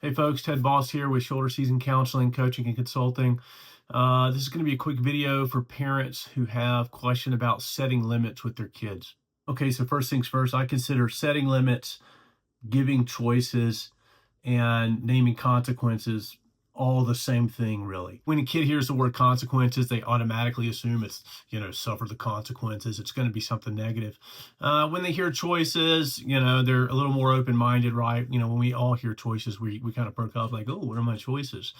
Hey folks, Ted Boss here with Shoulder Season Counseling, Coaching, and Consulting. This is going to be a quick video for parents who have question about setting limits with their kids. Okay, so first things first, I consider setting limits, giving choices, and naming consequences all the same thing, really. When a kid hears the word consequences, they automatically assume it's, suffer the consequences. It's going to be something negative. When they hear choices, they're a little more open-minded, right? When we all hear choices, we kind of perk up like, oh, what are my choices?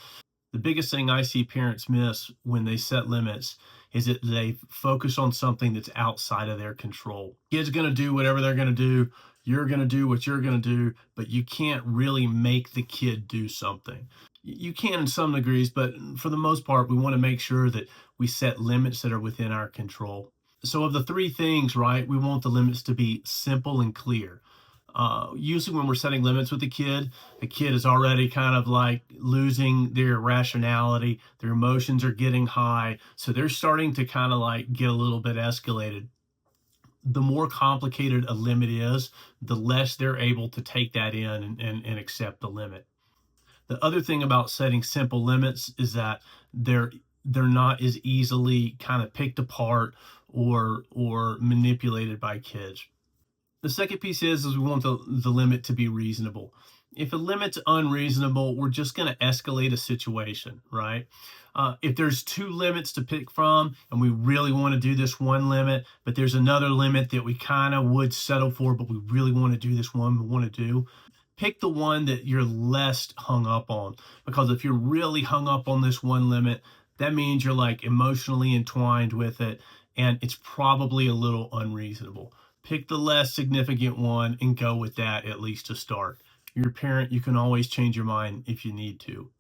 The biggest thing I see parents miss when they set limits is that they focus on something that's outside of their control. Kid's going to do whatever they're going to do. You're going to do what you're going to do, but you can't really make the kid do something. You can in some degrees, but for the most part, we want to make sure that we set limits that are within our control. So of the three things, right, we want the limits to be simple and clear. Usually when we're setting limits with a kid is already kind of like losing their rationality. Their emotions are getting high. So they're starting to kind of like get a little bit escalated. The more complicated a limit is, the less they're able to take that in and accept the limit. The other thing about setting simple limits is that they're not as easily kind of picked apart or manipulated by kids. The second piece is we want the limit to be reasonable. If a limit's unreasonable, we're just going to escalate a situation, right? If there's two limits to pick from and we really want to do this one limit, but there's another limit that we kind of would settle for, but we really want to do this one we want to do, pick the one that you're less hung up on. Because if you're really hung up on this one limit, that means you're like emotionally entwined with it, and it's probably a little unreasonable. Pick the less significant one and go with that, at least to start. You're a parent, you can always change your mind if you need to.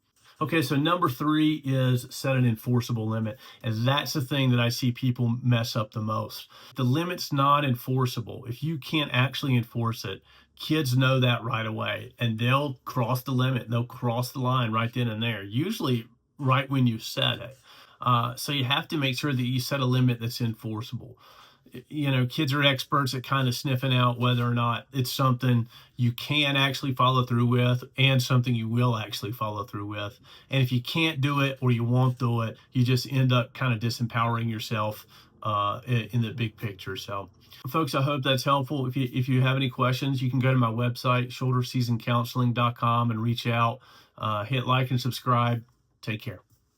Okay, so number 3 is set an enforceable limit. And that's the thing that I see people mess up the most. The limit's not enforceable. If you can't actually enforce it, kids know that right away, and they'll cross the limit. They'll cross the line right then and there, usually right when you set it. So you have to make sure that you set a limit that's enforceable. Kids are experts at kind of sniffing out whether or not it's something you can actually follow through with and something you will actually follow through with. And if you can't do it or you won't do it, you just end up kind of disempowering yourself in the big picture. So folks, I hope that's helpful. If you have any questions, you can go to my website, shoulderseasoncounseling.com, and reach out. Hit like and subscribe. Take care.